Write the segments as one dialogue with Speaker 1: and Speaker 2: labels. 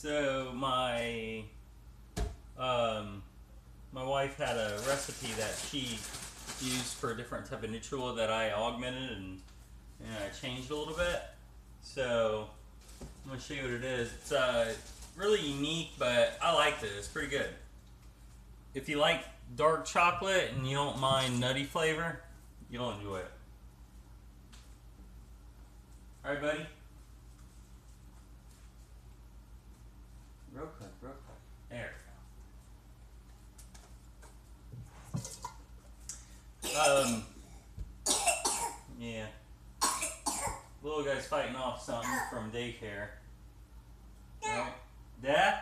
Speaker 1: So my wife had a recipe that she used for a different type of Nutrila that I augmented and I changed a little bit. So I'm gonna show you what it is. It's really unique, but I liked it. It's pretty good. If you like dark chocolate and you don't mind nutty flavor, you'll enjoy it. All right, buddy. Real quick, real quick. There we go. Yeah. Little guy's fighting off something from daycare. Right? Dad?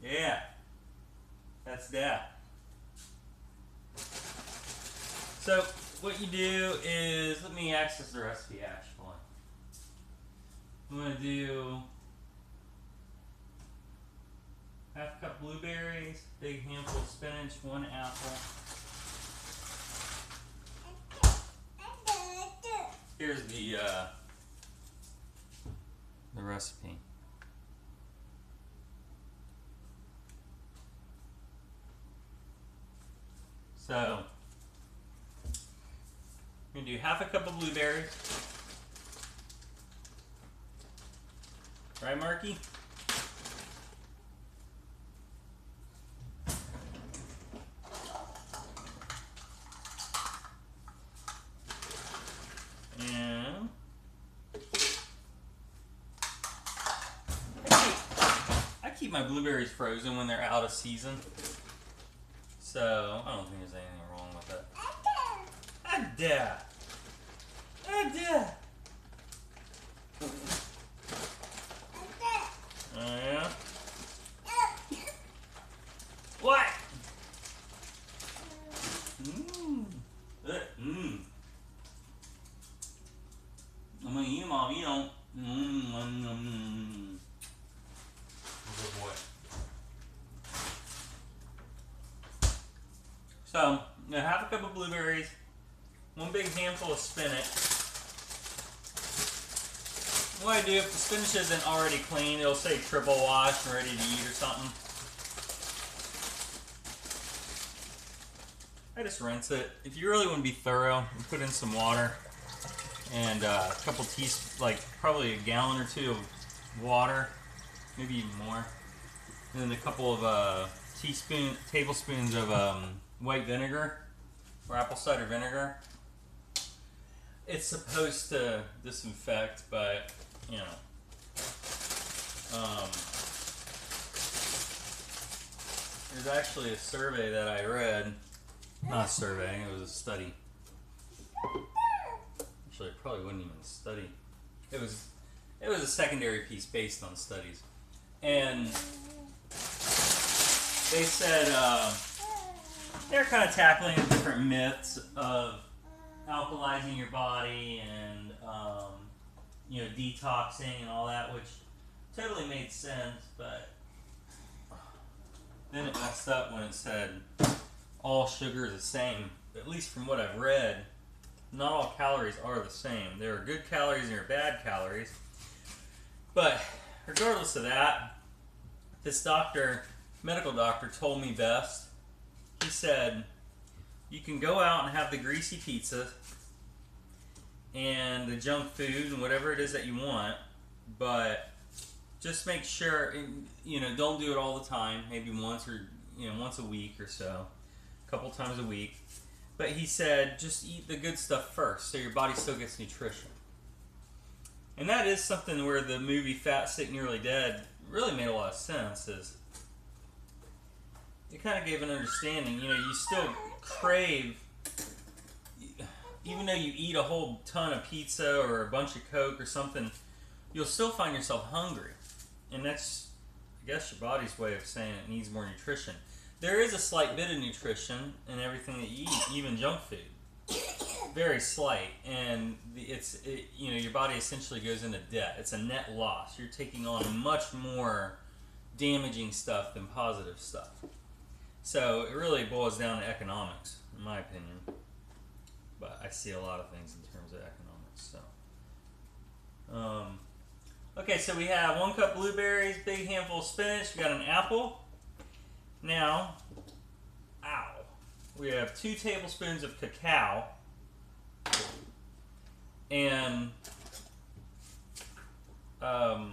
Speaker 1: Yeah. That's Dad. So, what you do is, let me access the recipe actually. I'm going to do half cup blueberries, big handful of spinach, 1 apple. Here's the recipe. So, I'm going to do half a cup of blueberries. Right, Marky? And I keep my blueberries frozen when they're out of season. So I don't think there's anything wrong with it. Ada. Oh yeah? What? I'm gonna eat them all. You don't. Good boy. So, half a cup of blueberries, 1 big handful of spinach. What I do, if the spinach isn't already clean, it'll say triple wash and ready to eat or something. I just rinse it. If you really want to be thorough, you put in some water and a couple teaspoons, like probably a gallon or 2 of water, maybe even more. And then a couple of tablespoons of white vinegar or apple cider vinegar. It's supposed to disinfect, but you know, there's actually a survey that I read. Not a survey, it was a study. Actually, it probably wasn't even a study. It was a secondary piece based on studies, and they said they're kind of tackling the different myths of alkalizing your body and you know, detoxing and all that, which totally made sense, but then it messed up when it said all sugar is the same. At least from what I've read, not all calories are the same. There are good calories and there are bad calories. But regardless of that, this medical doctor told me best. He said, you can go out and have the greasy pizza and the junk food and whatever it is that you want, but just make sure, you know, don't do it all the time. Maybe once a week or so, a couple times a week. But he said, just eat the good stuff first so your body still gets nutrition. And that is something where the movie Fat, Sick, Nearly Dead really made a lot of sense. Is it kind of gave an understanding, you know, you still crave, even though you eat a whole ton of pizza or a bunch of Coke or something, you'll still find yourself hungry. And that's, I guess, your body's way of saying it needs more nutrition. There is a slight bit of nutrition in everything that you eat, even junk food. Very slight. And you know, your body essentially goes into debt. It's a net loss. You're taking on much more damaging stuff than positive stuff. So it really boils down to economics, in my opinion. But I see a lot of things in terms of economics. So, okay, so we have 1 cup blueberries, big handful of spinach, we got an apple. Now, we have 2 tablespoons of cacao. And I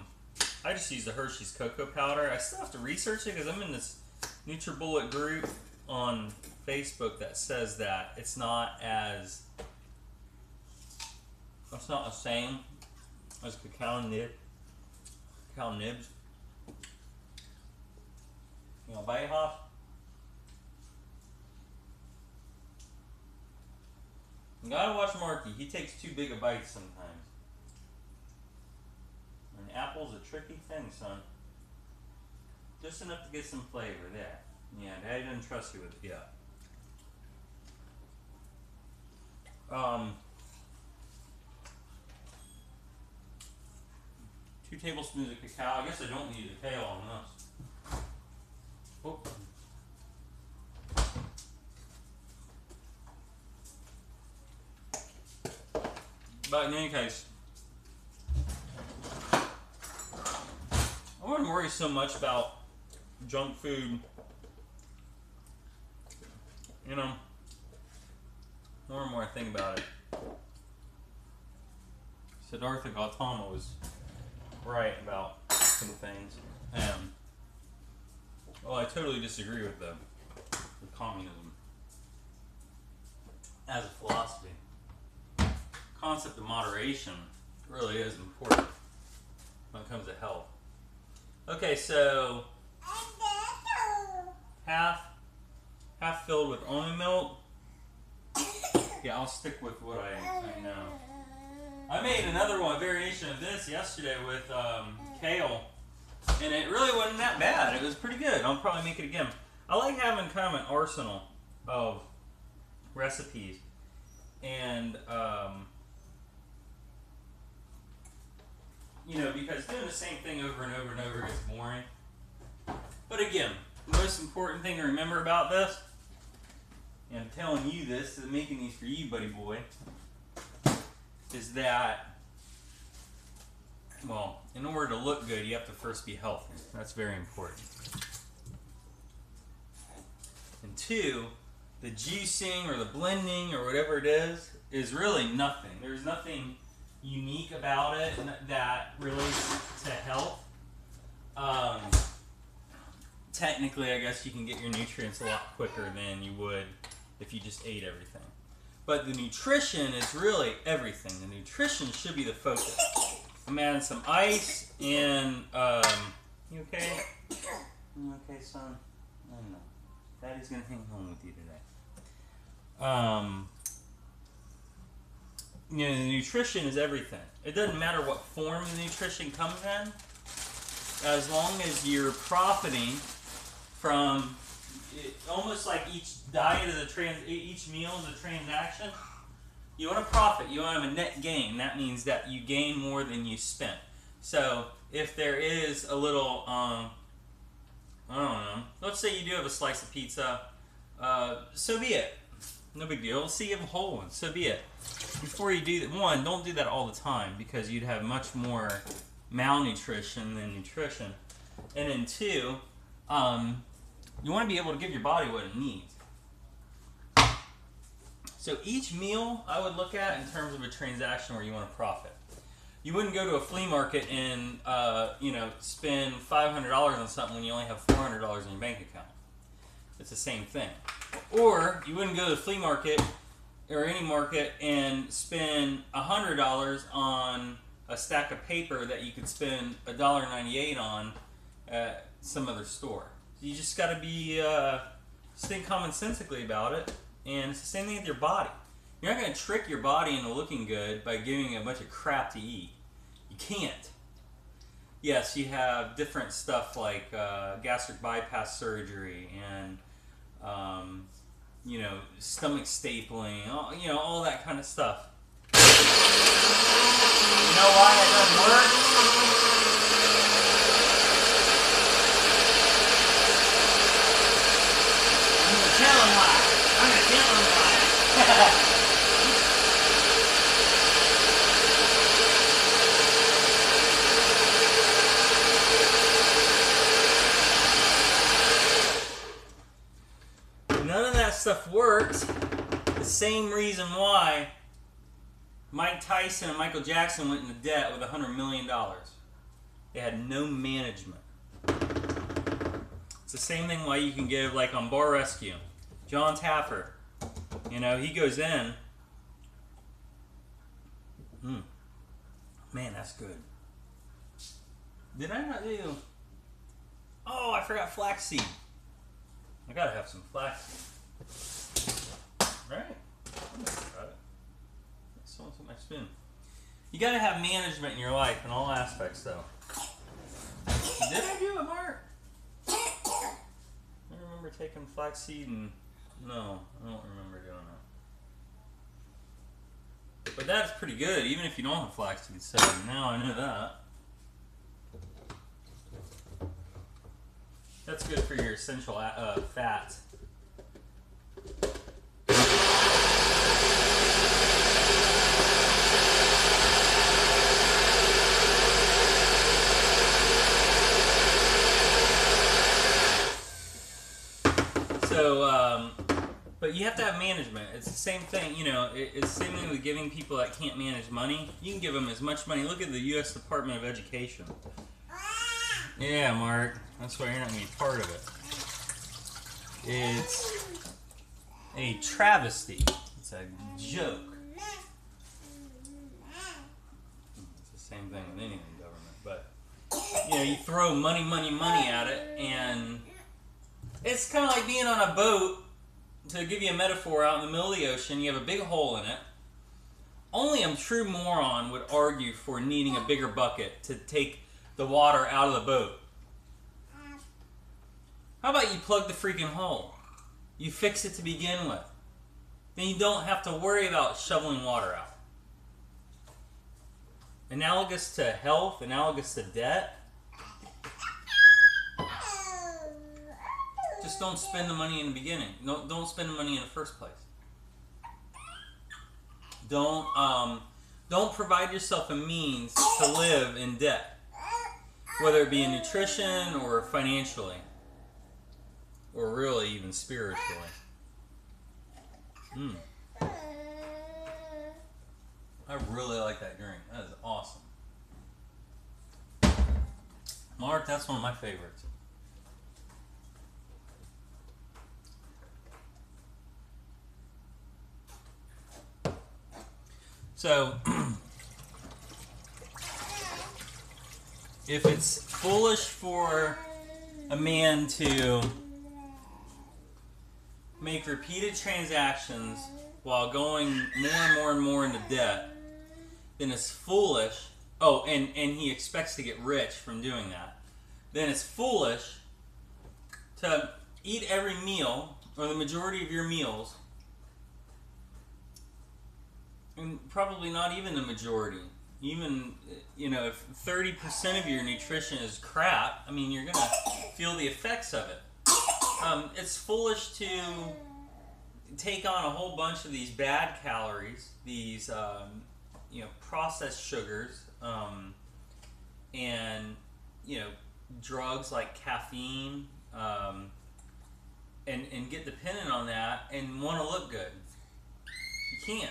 Speaker 1: just use the Hershey's cocoa powder. I still have to research it because I'm in this NutriBullet group on Facebook that says that it's not the same as cacao nibs. You want to bite, Hoff? You gotta watch Marky. He takes too big a bites sometimes. And apple's a tricky thing, son. Just enough to get some flavor there. Yeah, Daddy doesn't trust you with it yet. 2 tablespoons of cacao. I guess I don't need the kale on this. Oh. But in any case, I wouldn't worry so much about junk food. You know, more and more I think about it. Siddhartha Gautama was right about some things. Well, I totally disagree with communism as a philosophy. Concept of moderation really is important when it comes to health. Okay, so half filled with almond milk. Yeah, I'll stick with what I know. I made another one, a variation of this yesterday with kale, and it really wasn't that bad. It was pretty good. I'll probably make it again. I like having kind of an arsenal of recipes, and you know, because doing the same thing over and over and over gets boring. But again, the most important thing to remember about this, and I'm telling you this, I'm making these for you, buddy boy, is that, well, in order to look good, you have to first be healthy. That's very important. And 2, the juicing or the blending or whatever it is really nothing. There's nothing unique about it that relates to health. Technically, I guess you can get your nutrients a lot quicker than you would if you just ate everything. But the nutrition is really everything. The nutrition should be the focus. I'm adding some ice and, you okay? You okay, son? I don't know. Daddy's gonna hang home with you today. You know, the nutrition is everything. It doesn't matter what form the nutrition comes in, as long as you're profiting from it, almost like each diet is each meal is a transaction. You want to profit. You want to have a net gain. That means that you gain more than you spent. So if there is a little, I don't know. Let's say you do have a slice of pizza. So be it. No big deal. Let's say you have a whole one. So be it. Before you do that, one, don't do that all the time because you'd have much more malnutrition than nutrition. And then 2, you want to be able to give your body what it needs. So each meal I would look at in terms of a transaction where you want to profit. You wouldn't go to a flea market and spend $500 on something when you only have $400 in your bank account. It's the same thing. Or you wouldn't go to the flea market or any market and spend $100 on a stack of paper that you could spend $1.98 on at some other store. You just got to be think commonsensically about it, and it's the same thing with your body. You're not going to trick your body into looking good by giving it a bunch of crap to eat. You can't. Yes, you have different stuff like gastric bypass surgery and stomach stapling, all that kind of stuff. You know why that doesn't work? I'm going to tell him why. stuff works. The same reason why Mike Tyson and Michael Jackson went into debt with $100 million. They had no management. It's the same thing why you can give, like on Bar Rescue, John Taffer. You know, he goes in. Man, that's good. Did I not do... Oh, I forgot flaxseed. I gotta have some flaxseed. Right? I'm not about it. Someone's with my spoon. You gotta have management in your life in all aspects, though. Did I do it, Mark? I remember taking flaxseed and... No, I don't remember doing that. But that's pretty good, even if you don't have flaxseed. So now I know that. That's good for your essential fats. So, but you have to have management. It's the same thing, you know, it's the same thing with giving people that can't manage money. You can give them as much money. Look at the U.S. Department of Education. Yeah, Mark. That's why you're not going to be part of it. It's a travesty. It's a joke. It's the same thing with anything government. But, you know, you throw money at it, and it's kind of like being on a boat. To give you a metaphor, out in the middle of the ocean, you have a big hole in it. Only a true moron would argue for needing a bigger bucket to take the water out of the boat. How about you plug the freaking hole? You fix it to begin with. Then you don't have to worry about shoveling water out. Analogous to health, analogous to debt. Just don't spend the money in the beginning. Don't spend the money in the first place. Don't provide yourself a means to live in debt. Whether it be in nutrition or financially. Or really even spiritually. I really like that drink. That is awesome. Mark, that's one of my favorites. So, if it's foolish for a man to make repeated transactions while going more and more and more into debt, then it's foolish. Oh, and he expects to get rich from doing that. Then it's foolish to eat every meal, or the majority of your meals, and probably not even the majority. Even, you know, if 30% of your nutrition is crap, I mean, you're going to feel the effects of it. It's foolish to take on a whole bunch of these bad calories, these, you know, processed sugars, and, you know, drugs like caffeine, and get dependent on that and want to look good. You can't.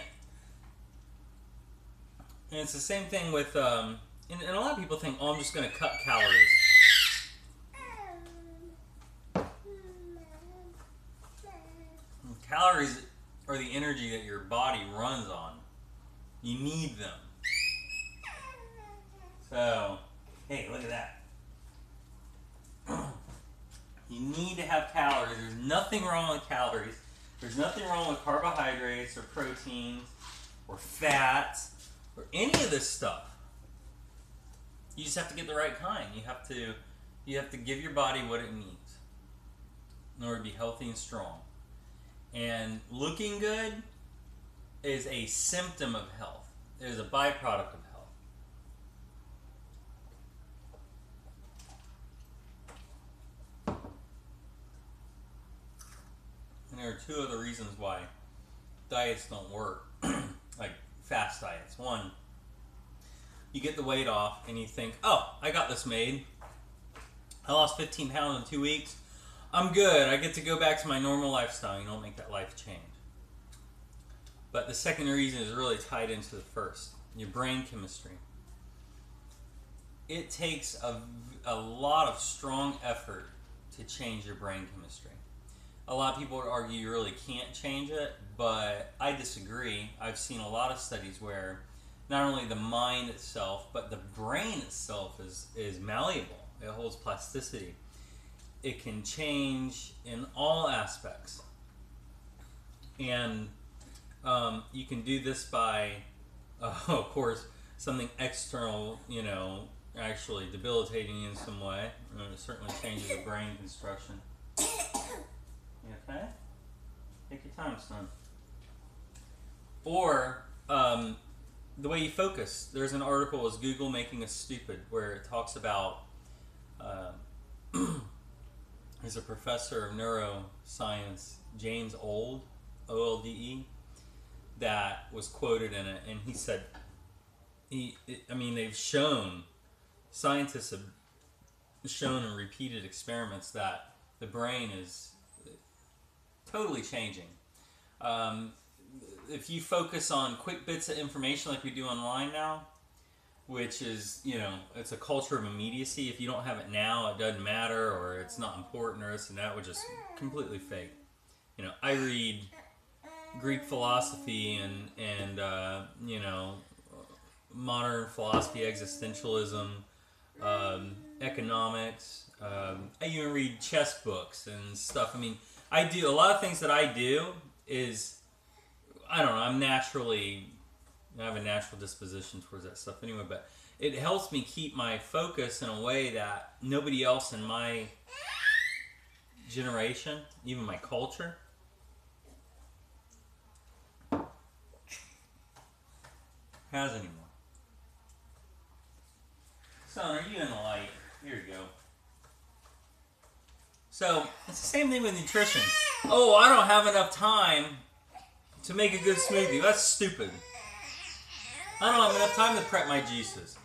Speaker 1: And it's the same thing with, and a lot of people think, oh, I'm just going to cut calories. Calories are the energy that your body runs on. You need them. So, hey, look at that. You need to have calories. There's nothing wrong with calories. There's nothing wrong with carbohydrates or proteins or fats or any of this stuff. You just have to get the right kind. You have to give your body what it needs in order to be healthy and strong. And looking good is a symptom of health. It is a byproduct of health. And there are two other reasons why diets don't work, like fast diets. One, you get the weight off and you think, oh, I got this made. I lost 15 pounds in 2 weeks. I'm good. I get to go back to my normal lifestyle. You don't make that life change. But the second reason is really tied into the first. Your brain chemistry. It takes a lot of strong effort to change your brain chemistry. A lot of people would argue you really can't change it, but I disagree. I've seen a lot of studies where not only the mind itself, but the brain itself is malleable. It holds plasticity. It can change in all aspects. And you can do this by, of course, something external, actually debilitating you in some way. It certainly changes the brain construction. You okay? Take your time, son. Or the way you focus. There's an article, Is Google Making Us Stupid, where it talks about there's a professor of neuroscience, James Olde, O-L-D-E, that was quoted in it, and he said, they've shown, scientists have shown in repeated experiments that the brain is totally changing. If you focus on quick bits of information like we do online now, which is, it's a culture of immediacy. If you don't have it now, it doesn't matter, or it's not important, or this and that, which is completely fake. I read Greek philosophy and modern philosophy, existentialism, economics. I even read chess books and stuff. I do a lot of things that I do is, I don't know, I have a natural disposition towards that stuff anyway, but it helps me keep my focus in a way that nobody else in my generation, even my culture, has anymore. Son, are you in the light? Here you go. So, it's the same thing with nutrition. Oh, I don't have enough time to make a good smoothie. That's stupid. I don't have enough time to prep my juices.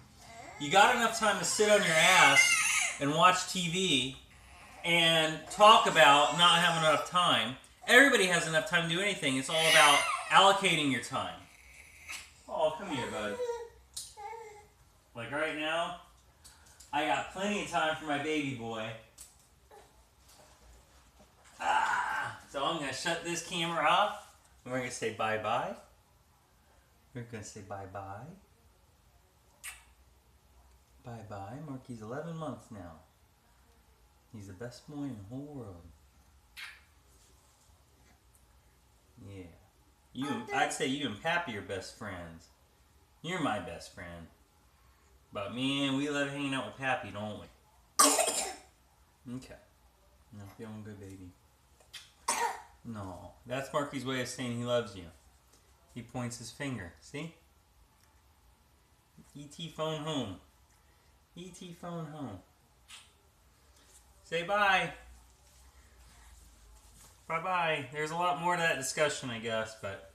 Speaker 1: You got enough time to sit on your ass and watch TV and talk about not having enough time. Everybody has enough time to do anything. It's all about allocating your time. Oh, come here, bud. Like right now, I got plenty of time for my baby boy. So I'm going to shut this camera off, and we're going to say bye-bye. We're going to say bye-bye. Bye-bye. Marky's 11 months now. He's the best boy in the whole world. Yeah. I'd say you and Pappy are best friends. You're my best friend. But man, we love hanging out with Pappy, don't we? Okay. Now feeling good, baby. No. That's Marky's way of saying he loves you. He points his finger. See? E.T. phone home. E.T. phone home. Say bye. Bye-bye. There's a lot more to that discussion, I guess, but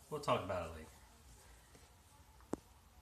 Speaker 1: we'll talk about it later.